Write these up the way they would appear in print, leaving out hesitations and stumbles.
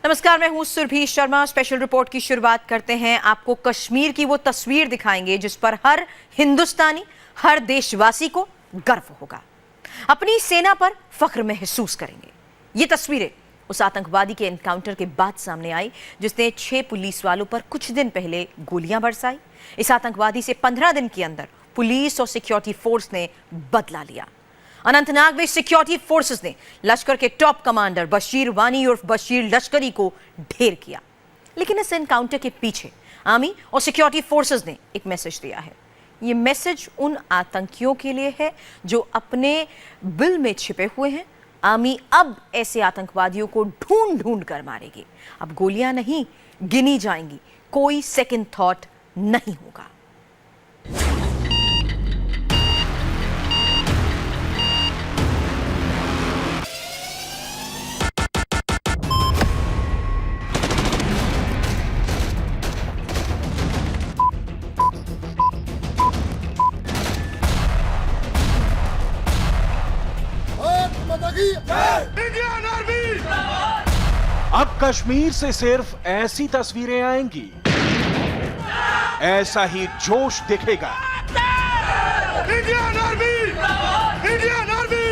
नमस्कार, मैं हूं सुरभि शर्मा। स्पेशल रिपोर्ट की शुरुआत करते हैं। आपको कश्मीर की वो तस्वीर दिखाएंगे जिस पर हर हिंदुस्तानी, हर देशवासी को गर्व होगा, अपनी सेना पर फख्र महसूस करेंगे। ये तस्वीरें उस आतंकवादी के एनकाउंटर के बाद सामने आई जिसने 6 पुलिस वालों पर कुछ दिन पहले गोलियां बरसाई। इस आतंकवादी से 15 दिन के अंदर पुलिस और सिक्योरिटी फोर्स ने बदला लिया। अनंतनाग में सिक्योरिटी फोर्सेस ने लश्कर के टॉप कमांडर बशीर वानी उर्फ बशीर लश्करी को ढेर किया। लेकिन इस एनकाउंटर के पीछे आर्मी और सिक्योरिटी फोर्सेस ने एक मैसेज दिया है। ये मैसेज उन आतंकियों के लिए है जो अपने बिल में छिपे हुए हैं। आर्मी अब ऐसे आतंकवादियों को ढूंढ ढूंढ कर मारेगी। अब गोलियां नहीं गिनी जाएंगी, कोई सेकंड थॉट नहीं होगा। Indian army! अब कश्मीर से सिर्फ ऐसी तस्वीरें आएंगी, ऐसा ही जोश दिखेगा। Indian army! Indian army!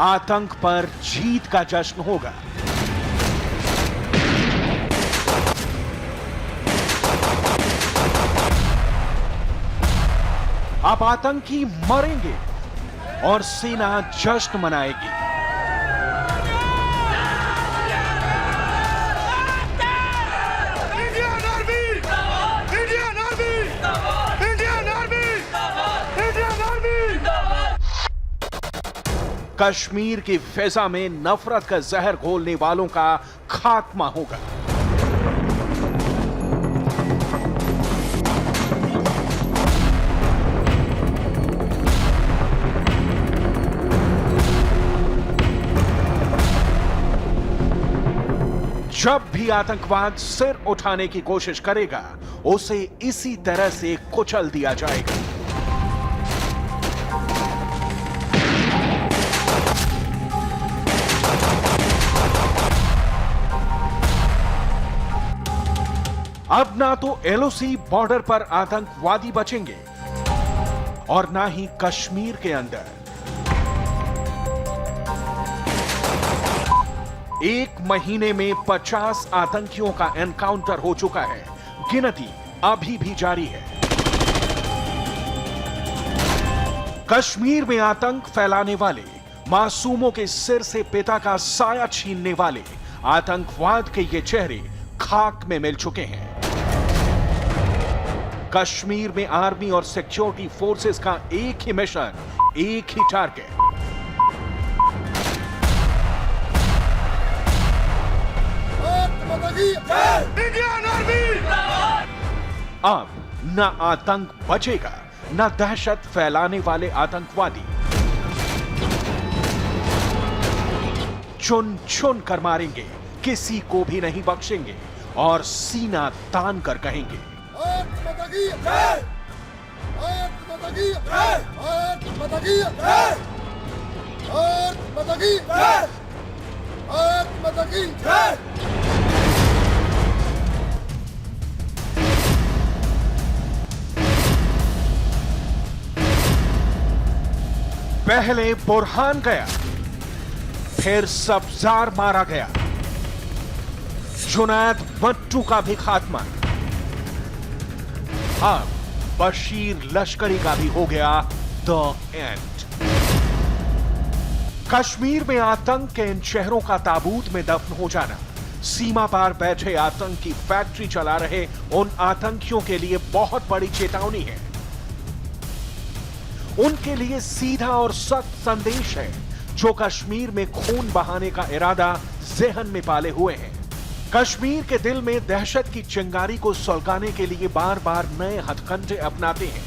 आतंक पर जीत का जश्न होगा। अब आतंकी मरेंगे और सेना जश्न मनाएगी। Indian army! Indian army! Indian army! Indian army! Kashmir की फिजा में नफरत का जहर घोलने वालों का खात्मा होगा। जब भी आतंकवाद सिर उठाने की कोशिश करेगा, उसे इसी तरह से कुचल दिया जाएगा। अब ना तो एलओसी बॉर्डर पर आतंकवादी बचेंगे और ना ही कश्मीर के अंदर। एक महीने में 50 आतंकियों का एनकाउंटर हो चुका है। गिनती अभी भी जारी है। कश्मीर में आतंक फैलाने वाले, मासूमों के सिर से पिता का साया छीनने वाले आतंकवाद के ये चेहरे खाक में मिल चुके हैं। कश्मीर में आर्मी और सिक्योरिटी फोर्सेस का एक ही मिशन, एक ही टारगेट। Indian army! अब न आतंक बचेगा, न दहशत फैलाने वाले आतंकवादी। चुन चुन कर मारेंगे, किसी को भी नहीं बख्शेंगे और सीना तान कर कहेंगे, पहले बुरहान गया, फिर सब्जार मारा गया, जुनैद भट्टू का भी खात्मा। अब बशीर लश्करी का भी हो गया द एंड। कश्मीर में आतंक के इन शहरों का ताबूत में दफन हो जाना, सीमा पार बैठे आतंक की फैक्ट्री चला रहे उन आतंकियों के लिए बहुत बड़ी चेतावनी है। उनके लिए सीधा और सख्त संदेश है जो कश्मीर में खून बहाने का इरादा ज़हन में पाले हुए हैं। कश्मीर के दिल में दहशत की चिंगारी को सुलगाने के लिए बार बार नए हथकंडे अपनाते हैं।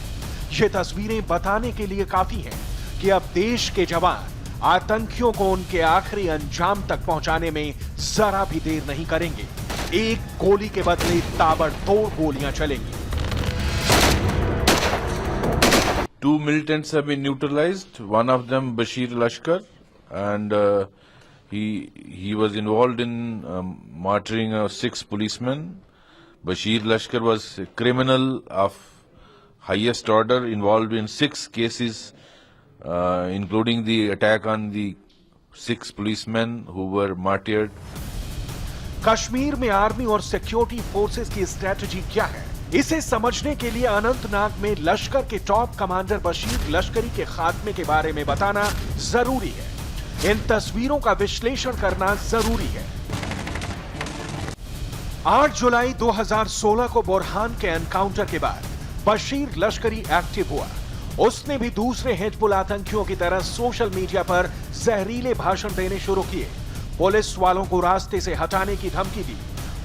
ये तस्वीरें बताने के लिए काफी हैं कि अब देश के जवान आतंकियों को उनके आखिरी अंजाम तक पहुंचाने में जरा भी देर नहीं करेंगे। एक गोली के बदले ताबड़तोड़ गोलियां चलेंगी। 2 militants have been neutralized, one of them Bashir Lashkar, and he was involved in martyring 6 policemen. Bashir Lashkar was a criminal of highest order, involved in 6 cases, including the attack on the 6 policemen who were martyred. Kashmir में army और security forces की strategy क्या है, इसे समझने के लिए अनंतनाग में लश्कर के टॉप कमांडर बशीर लश्करी के खात्मे के बारे में बताना जरूरी है। इन तस्वीरों का विश्लेषण करना जरूरी है। 8 जुलाई 2016 को बुरहान के एनकाउंटर के बाद बशीर लश्करी एक्टिव हुआ। उसने भी दूसरे हिजबुल आतंकियों की तरह सोशल मीडिया पर जहरीले भाषण देने शुरू किए। पुलिस वालों को रास्ते से हटाने की धमकी दी।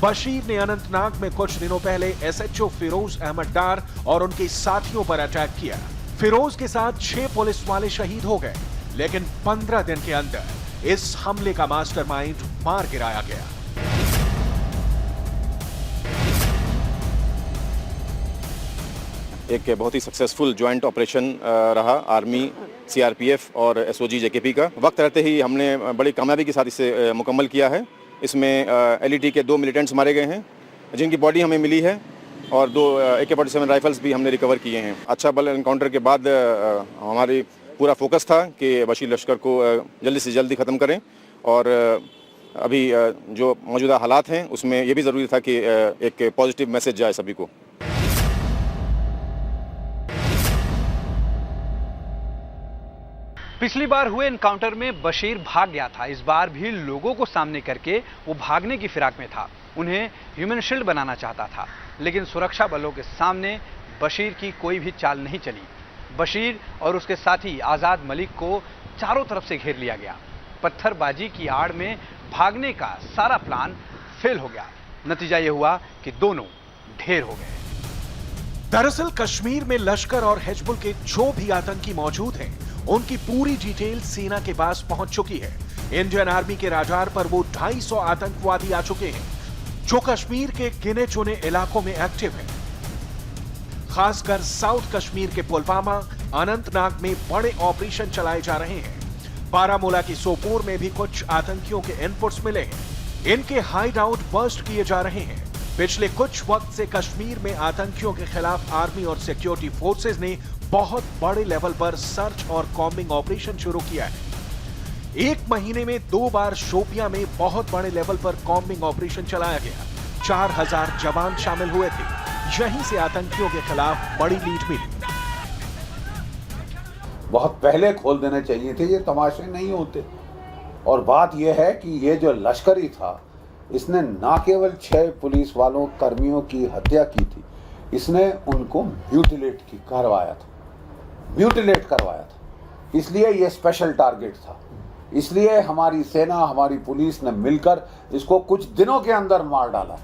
बशीर ने अनंतनाग में कुछ दिनों पहले एसएचओ फिरोज अहमद डार और उनके साथियों पर अटैक किया। फिरोज के साथ 6 पुलिस वाले शहीद हो गए, लेकिन 15 दिन के अंदर इस हमले का मास्टरमाइंड मार गिराया गया। एक बहुत ही सक्सेसफुल ज्वाइंट ऑपरेशन रहा आर्मी, सीआरपीएफ और एसओजी जेकेपी का। वक्त रहते ही हमने बड़ी कामयाबी के साथ इसे मुकम्मल किया है। इसमें एलईटी के 2 मिलिटेंट्स मारे गए हैं जिनकी बॉडी हमें मिली है, और 2 AK-47 राइफल्स भी हमने रिकवर किए हैं। अच्छा बल एनकाउंटर के बाद हमारी पूरा फोकस था कि बशीर लश्कर को जल्दी से जल्दी ख़त्म करें, और अभी जो मौजूदा हालात हैं उसमें यह भी ज़रूरी था कि एक पॉजिटिव मैसेज जाए सभी को। पिछली बार हुए एनकाउंटर में बशीर भाग गया था। इस बार भी लोगों को सामने करके वो भागने की फिराक में था। उन्हें ह्यूमन शील्ड बनाना चाहता था, लेकिन सुरक्षा बलों के सामने बशीर की कोई भी चाल नहीं चली। बशीर और उसके साथी आजाद मलिक को चारों तरफ से घेर लिया गया। पत्थरबाजी की आड़ में भागने का सारा प्लान फेल हो गया। नतीजा यह हुआ कि दोनों ढेर हो गए। दरअसल कश्मीर में लश्कर और हिजबुल के जो भी आतंकी मौजूद हैं, उनकी पूरी डिटेल सेना के पास पहुंच चुकी है। इंडियन आर्मी के राडार पर वो 250 आतंकवादी आ चुके हैं, जो कश्मीर के गिने चुने इलाकों में एक्टिव हैं। खासकर साउथ कश्मीर के पुलवामा, अनंतनाग में बड़े ऑपरेशन चलाए जा रहे हैं। बारामूला की सोपोर में भी कुछ आतंकियों के इनपुट्स मिले हैं। इनके हाइड आउट बर्स्ट किए जा रहे हैं। पिछले कुछ वक्त से कश्मीर में आतंकियों के खिलाफ आर्मी और सिक्योरिटी फोर्सेज ने बहुत बड़े लेवल पर सर्च और कॉम्बिंग ऑपरेशन शुरू किया है। 1 महीने में 2 बार शोपियां में बहुत बड़े लेवल पर कॉम्बिंग ऑपरेशन चलाया गया। 4000 जवान शामिल हुए थे। यहीं से आतंकियों के खिलाफ बड़ी लीड मिली। बहुत पहले खोल देने चाहिए थे, ये तमाशे नहीं होते। और बात यह है कि ये जो लश्करी था, इसने ना केवल 6 पुलिस वालों कर्मियों की हत्या की थी, इसने उनको म्यूटिलेट करवाया था। इसलिए ये स्पेशल टारगेट था। इसलिए हमारी सेना, हमारी पुलिस ने मिलकर इसको कुछ दिनों के अंदर मार डाला।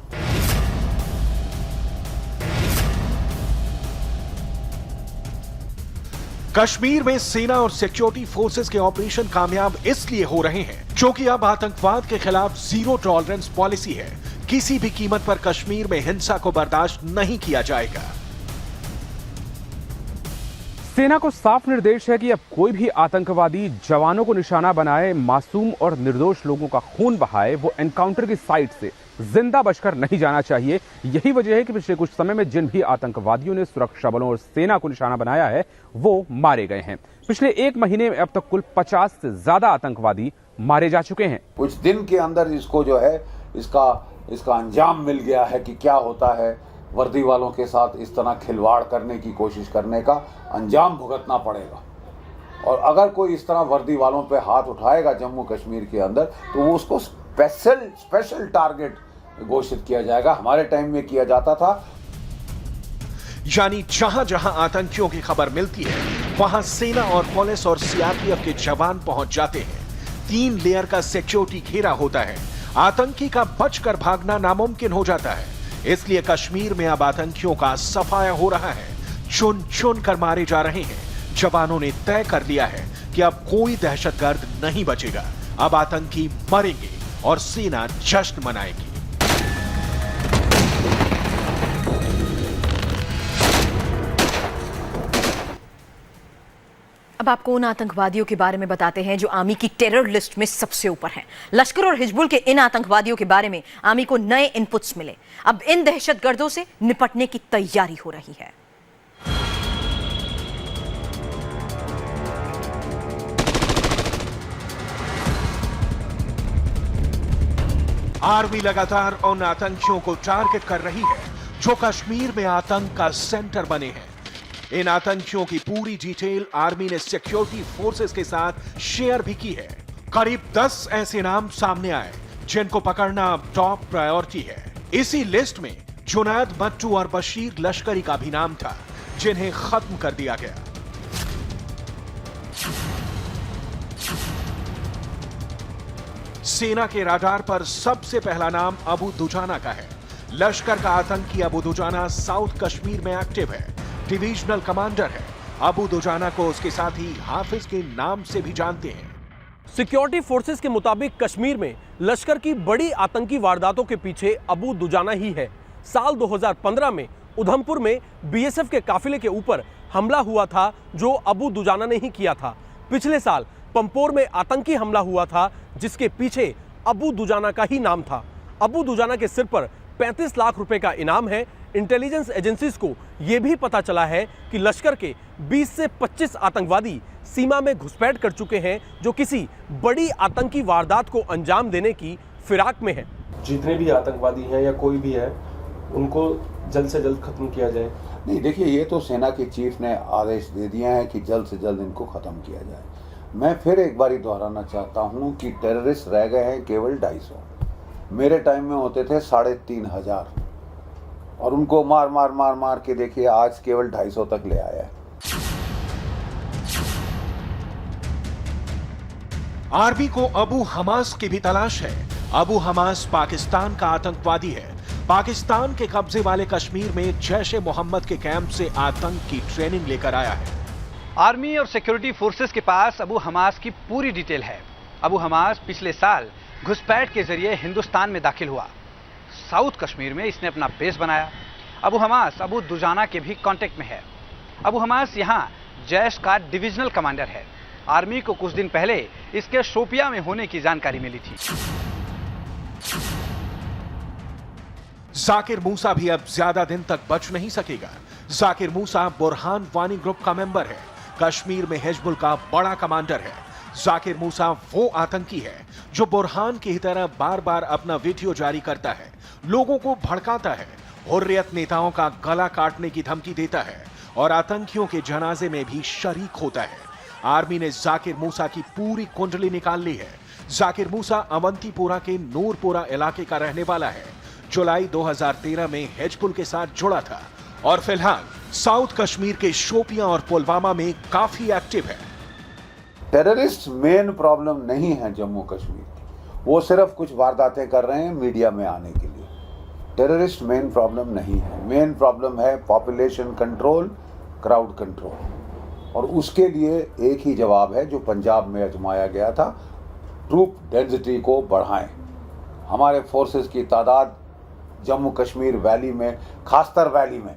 कश्मीर में सेना और सिक्योरिटी फोर्सेस के ऑपरेशन कामयाब इसलिए हो रहे हैं क्योंकि अब आतंकवाद के खिलाफ जीरो टॉलरेंस पॉलिसी है। किसी भी कीमत पर कश्मीर में हिंसा को बर्दाश्त नहीं किया जाएगा। सेना को साफ निर्देश है कि अब कोई भी आतंकवादी जवानों को निशाना बनाए, मासूम और निर्दोष लोगों का खून बहाए, वो एनकाउंटर की साइट से जिंदा बचकर नहीं जाना चाहिए। यही वजह है कि पिछले कुछ समय में जिन भी आतंकवादियों ने सुरक्षा बलों और सेना को निशाना बनाया है, वो मारे गए हैं। पिछले 1 महीने में अब तक कुल 50 से ज्यादा आतंकवादी मारे जा चुके हैं। कुछ दिन के अंदर इसको जो है इसका अंजाम मिल गया है कि क्या होता है वर्दी वालों के साथ इस तरह खिलवाड़ करने की कोशिश करने का अंजाम भुगतना पड़ेगा। और अगर कोई इस तरह वर्दी वालों पे हाथ उठाएगा जम्मू कश्मीर के अंदर, तो वो उसको स्पेशल टारगेट घोषित किया जाएगा। हमारे टाइम में किया जाता था। यानी जहां जहां आतंकियों की खबर मिलती है, वहां सेना और पुलिस और सीआरपीएफ के जवान पहुंच जाते हैं। 3 लेयर का सिक्योरिटी घेरा होता है। आतंकी का बचकर भागना नामुमकिन हो जाता है। इसलिए कश्मीर में अब आतंकियों का सफाया हो रहा है। चुन चुन कर मारे जा रहे हैं। जवानों ने तय कर लिया है कि अब कोई दहशतगर्द नहीं बचेगा। अब आतंकी मरेंगे और सेना जश्न मनाएगी। अब आपको उन आतंकवादियों के बारे में बताते हैं जो आर्मी की टेरर लिस्ट में सबसे ऊपर हैं। लश्कर और हिजबुल के इन आतंकवादियों के बारे में आर्मी को नए इनपुट्स मिले। अब इन दहशतगर्दों से निपटने की तैयारी हो रही है। आर्मी लगातार उन आतंकियों को टारगेट कर रही है जो कश्मीर में आतंक का सेंटर बने हैं। इन आतंकियों की पूरी डिटेल आर्मी ने सिक्योरिटी फोर्सेस के साथ शेयर भी की है। करीब 10 ऐसे नाम सामने आए जिनको पकड़ना अब टॉप प्रायोरिटी है। इसी लिस्ट में जुनैद मट्टू और बशीर लश्करी का भी नाम था, जिन्हें खत्म कर दिया गया। सेना के राडार पर सबसे पहला नाम अबू दुजाना का है। लश्कर का आतंकी अबू दुजाना साउथ कश्मीर में एक्टिव है, डिविजनल कमांडर है। अबू दुजाना को उसके साथी हाफिज के नाम से भी जानते हैं। सिक्योरिटी फोर्सेस के मुताबिक कश्मीर में लश्कर की बड़ी आतंकी वारदातों के पीछे अबू दुजाना ही है। साल 2015 में उधमपुर में बीएसएफ के काफिले के ऊपर हमला हुआ था जो अबू दुजाना ने ही किया था। पिछले साल पंपोर में आतंकी हमला हुआ था जिसके पीछे अबू दुजाना का ही नाम था। अबू दुजाना के सिर पर 35 लाख रुपए का इनाम है। इंटेलिजेंस एजेंसीज को यह भी पता चला है कि लश्कर के 20 से 25 आतंकवादी सीमा में घुसपैठ कर चुके हैं जो किसी बड़ी आतंकी वारदात को अंजाम देने की फिराक में है। जितने भी आतंकवादी हैं या कोई भी है उनको जल्द से जल्द खत्म किया जाए। नहीं, देखिए, ये तो सेना के चीफ ने आदेश दे दिया है कि जल्द से जल्द इनको खत्म किया जाए। मैं फिर एक बार दोहराना चाहता हूं कि टेररिस्ट रह गए हैं केवल 250। मेरे टाइम में होते थे 3500 और उनको मार मार मार मार के देखिए आज केवल 250 तक ले आया है। आर्मी को अबू हमास की भी तलाश है। अबू हमास पाकिस्तान का आतंकवादी है। पाकिस्तान के कब्जे वाले कश्मीर में जैश ए मोहम्मद के कैंप से आतंक की ट्रेनिंग लेकर आया है। आर्मी और सिक्योरिटी फोर्सेस के पास अबू हमास की पूरी डिटेल है। अबू हमास पिछले साल घुसपैठ के जरिए हिंदुस्तान में दाखिल हुआ। साउथ कश्मीर में इसने अपना बेस बनाया। अबू हमास अबू दुजाना के भी कांटेक्ट में है। अबू हमास यहां जैश का डिविजनल कमांडर है। आर्मी को कुछ दिन पहले इसके शोपिया में होने की जानकारी मिली थी। जाकिर मूसा भी अब ज्यादा दिन तक बच नहीं सकेगा। जाकिर मूसा बुरहान वानी ग्रुप का मेंबर है। कश्मीर में हिजबुल का बड़ा कमांडर है। जाकिर मूसा वो आतंकी है जो बुरहान की तरह बार बार अपना वीडियो जारी करता है, लोगों को भड़काता है, हुर्रियत नेताओं का गला काटने की धमकी देता है और आतंकियों के जनाजे में भी शरीक होता है। आर्मी ने जाकिर मूसा की पूरी कुंडली निकाल ली है। जाकिर मूसा अवंतीपुरा के नूरपुरा इलाके का रहने वाला है। जुलाई 2013 में हिजबुल के साथ जुड़ा था और फिलहाल साउथ कश्मीर के शोपियां और पुलवामा में काफी एक्टिव है। टेररिस्ट मेन प्रॉब्लम नहीं है जम्मू कश्मीर की, वो सिर्फ कुछ वारदातें कर रहे हैं मीडिया में आने के लिए। टेररिस्ट मेन प्रॉब्लम नहीं है। मेन प्रॉब्लम है पॉपुलेशन कंट्रोल, क्राउड कंट्रोल, और उसके लिए एक ही जवाब है जो पंजाब में आजमाया गया था, ट्रूप डेंसिटी को बढ़ाएं। हमारे फोर्सेस की तादाद जम्मू कश्मीर वैली में, खासतर वैली में,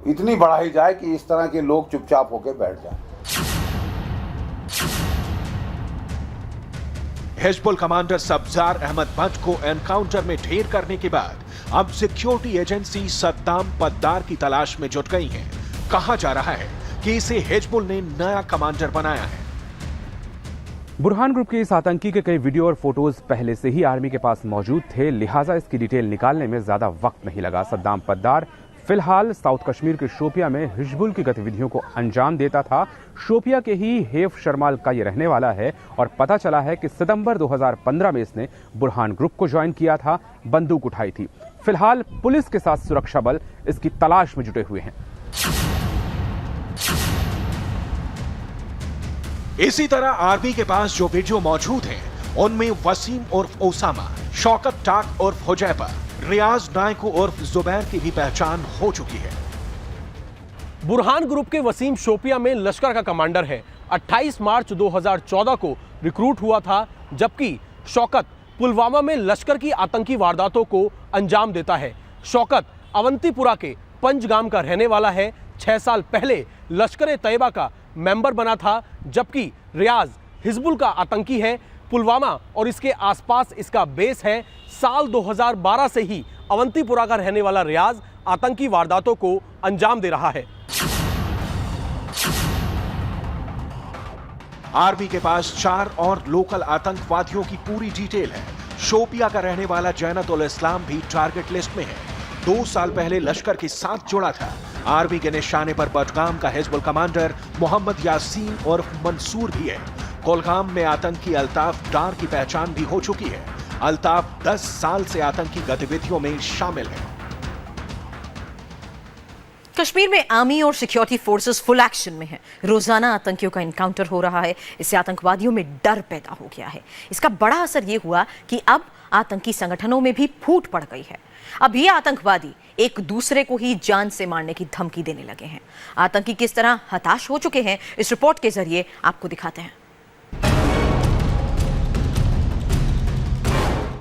इतनी बढ़ाई जाए कि इस तरह के लोग चुपचाप होकर बैठ जाएं। हिजबुल कमांडर सब्जार अहमद भट्ट को एनकाउंटर में ढेर करने के बाद अब सिक्योरिटी एजेंसी सद्दाम पद्दार की तलाश में जुट गई है। कहा जा रहा है कि इसे हिजबुल ने नया कमांडर बनाया है। बुरहान ग्रुप के इस आतंकी के कई वीडियो और फोटोज पहले से ही आर्मी के पास मौजूद थे, लिहाजा इसकी डिटेल निकालने में ज्यादा वक्त नहीं लगा। सद्दाम पद्दार फिलहाल साउथ कश्मीर के शोपिया में हिजबुल की गतिविधियों को अंजाम देता था। शोपिया के ही हेफ शर्माल का ये रहने वाला है और पता चला है कि सितंबर 2015 में इसने बुरहान ग्रुप को ज्वाइन किया था, बंदूक उठाई थी। फिलहाल पुलिस के साथ सुरक्षा बल इसकी तलाश में जुटे हुए हैं। इसी तरह आर्मी के पास जो वीडियो मौजूद हैं, उनमें वसीम उर्फ ओसामा, शौकत टाक उर्फ हुजैफा, रियाज नायक उर्फ जुबैर की भी पहचान हो चुकी है। बुरहान ग्रुप के वसीम शोपिया में लश्कर का कमांडर है। 28 मार्च 2014 को रिक्रूट हुआ था, जबकि शौकत पुलवामा में लश्कर की आतंकी वारदातों को अंजाम देता है। शौकत अवंतीपुरा के पंजगाम का रहने वाला है। 6 साल पहले लश्कर-ए-तैयबा का मेंबर बना था, जबकि रियाज हिजबुल का आतंकी है। पुलवामा और इसके आसपास इसका बेस है। साल 2012 से ही अवंतीपुरा का रहने वाला रियाज आतंकी वारदातों को अंजाम दे रहा है। आर्मी के पास 4 और लोकल आतंकवादियों की पूरी डिटेल है। शोपिया का रहने वाला जैनतुल इस्लाम भी टारगेट लिस्ट में है। 2 साल पहले लश्कर के साथ जुड़ा था। आर्मी के निशाने पर बडगाम का हिजबुल कमांडर मोहम्मद यासीन और मंसूर भी है। कुलगाम में आतंकी अल्ताफ डार की पहचान भी हो चुकी है। अल्ताफ 10 साल से आतंकी गतिविधियों में शामिल है। कश्मीर में आर्मी और सिक्योरिटी फोर्सेस फुल एक्शन में हैं। रोजाना आतंकियों का एनकाउंटर हो रहा है। इससे आतंकवादियों में डर पैदा हो गया है। इसका बड़ा असर यह हुआ कि अब आतंकी संगठनों में भी फूट पड़ गई है। अब ये आतंकवादी एक दूसरे को ही जान से मारने की धमकी देने लगे हैं। आतंकी किस तरह हताश हो चुके हैं, इस रिपोर्ट के जरिए आपको दिखाते हैं।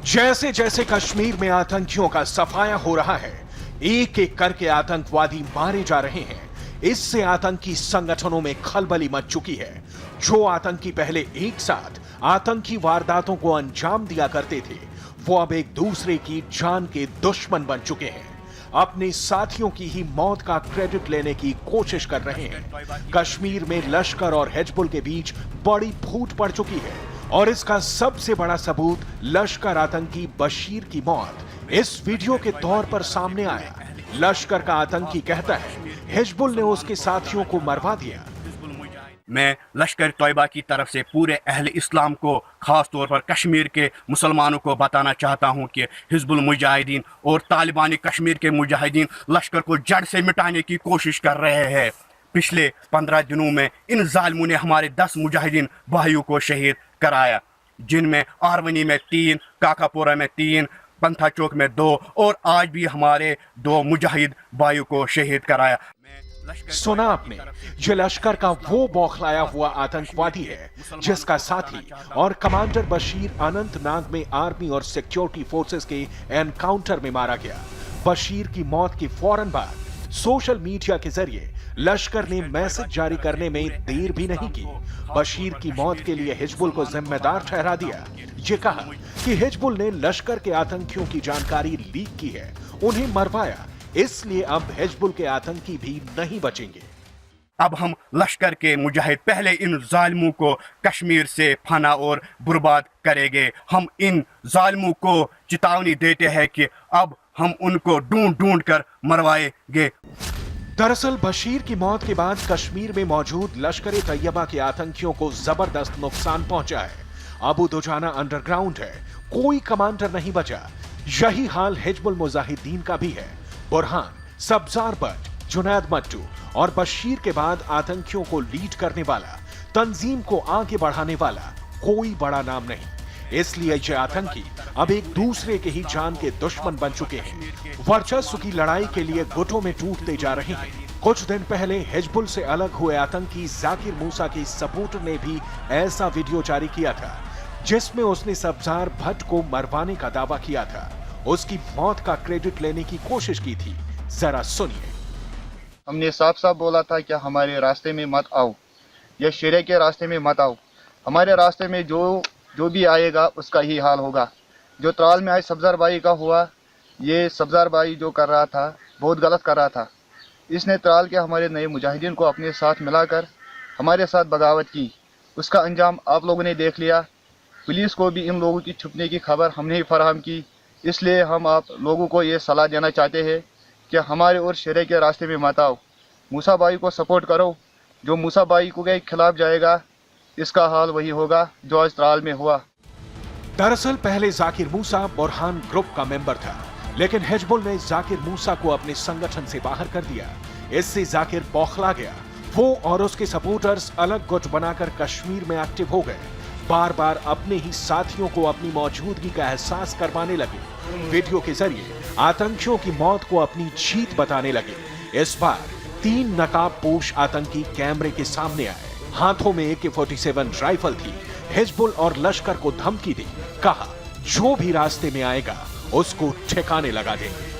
जैसे जैसे कश्मीर में आतंकियों का सफाया हो रहा है, एक एक करके आतंकवादी मारे जा रहे हैं। इससे आतंकी संगठनों में खलबली मच चुकी है। जो आतंकी पहले एक साथ आतंकी वारदातों को अंजाम दिया करते थे, वो अब एक दूसरे की जान के दुश्मन बन चुके हैं। अपने साथियों की ही मौत का क्रेडिट लेने की कोशिश कर रहे हैं। कश्मीर में लश्कर और हिजबुल के बीच बड़ी फूट पड़ चुकी है और इसका सबसे बड़ा सबूत लश्कर आतंकी बशीर की मौत इस वीडियो के तौर पर सामने आया। लश्कर का आतंकी कहता है हिजबुल ने उसके साथियों को मरवा दिया। मैं लश्कर तोयबा की तरफ से पूरे अहले इस्लाम को, खास तौर पर कश्मीर के मुसलमानों को बताना चाहता हूं कि हिजबुल मुजाहिदीन और तालिबानी कश्मीर के मुजाहिदीन लश्कर को जड़ से मिटाने की कोशिश कर रहे हैं। पिछले 15 दिनों में इन जालिमों ने हमारे 10 मुजाहिदीन भाइयों को शहीद कराया, जिनमें आरवनी में 3, काकापुरा में 3, पंथा चौक में 2 और आज भी हमारे 2 मुजाहिद भाइयों को शहीद कराया। सुना आपने, ये लश्कर का वो बौखलाया हुआ आतंकवादी है जिसका साथी और कमांडर बशीर अनंतनाग में आर्मी और सिक्योरिटी फोर्सेस के एनकाउंटर में मारा गया। बशीर की मौत के फौरन बाद सोशल मीडिया के जरिए लश्कर ने मैसेज जारी करने में देर भी नहीं की। बशीर की मौत के लिए हिजबुल को जिम्मेदार ठहरा दिया। ये कहा कि हिजबुल ने लश्कर के आतंकियों की जानकारी लीक की है, उन्हें मरवाया, इसलिए अब हिजबुल के आतंकी भी नहीं बचेंगे। अब हम लश्कर के मुजाहिद पहले इन जालिमों को कश्मीर से फना और बर्बाद करेंगे। हम इन जालिमों को चेतावनी देते हैं कि अब हम उनको ढूंढ ढूंढ कर मरवाएंगे। दरअसल बशीर की मौत के बाद कश्मीर में मौजूद लश्कर ए तैयबा के आतंकियों को जबरदस्त नुकसान पहुंचा है। अबू दुजाना अंडरग्राउंड है, कोई कमांडर नहीं बचा। यही हाल हिजबुल मुजाहिदीन का भी है। बुरहान, सब्जार बट, जुनैद मट्टू और बशीर के बाद आतंकियों को लीड करने वाला, तंजीम को आगे बढ़ाने वाला कोई बड़ा नाम नहीं। इसलिए ये आतंकी अब एक दूसरे के ही जान के दुश्मन बन चुके हैं। वर्चस्व की लड़ाई के लिए गुटों में टूटते जा रहे हैं। कुछ दिन पहले हिजबुल से अलग हुए आतंकी जाकिर मूसा के सपोर्टर ने भी ऐसा वीडियो जारी किया था जिसमें उसने सब्जार भट्ट को मरवाने का दावा किया था। उसकी मौत का क्रेडिट लेने की कोशिश की थी। जरा सुनिए। हमने साफ साफ बोला था कि हमारे रास्ते में मत आओ, या शरीय के रास्ते में मत आओ। हमारे रास्ते में जो भी आएगा उसका ही हाल होगा। जो त्राल में आज सब्जार भाई का हुआ, ये सब्जार भाई जो कर रहा था बहुत गलत कर रहा था। इसने त्राल के हमारे नए मुजाहिदीन को अपने साथ मिलाकर हमारे साथ बगावत की। उसका अंजाम आप लोगों ने देख लिया। पुलिस को भी इन लोगों की छुपने की खबर हमने ही फराहम की। इसलिए हम आप लोगों को ये सलाह देना चाहते हैं कि हमारे और शरीय के रास्ते में मत आओ। मूसा भाई को सपोर्ट करो। जो मूसा भाई को के खिलाफ जाएगा, इसका हाल वही होगा जो आज त्राल में हुआ। दरअसल पहले जाकिर मूसा बुरहान ग्रुप का मेंबर था, लेकिन हिजबुल ने जाकिर मूसा को अपने संगठन से बाहर कर दिया। इससे जाकिर बौखला गया। वो और उसके सपोर्टर्स अलग गुट बनाकर कश्मीर में एक्टिव हो गए। बार बार अपने ही साथियों को अपनी मौजूदगी का एहसास करवाने लगे। वीडियो के जरिए आतंकियों की मौत को अपनी जीत बताने लगे। इस बार 3 नकाबपोश आतंकी कैमरे के सामने आए। हाथों में AK-47 राइफल थी। हिजबुल और लश्कर को धमकी दी, कहा जो भी रास्ते में आएगा उसको ठिकाने लगा देंगे।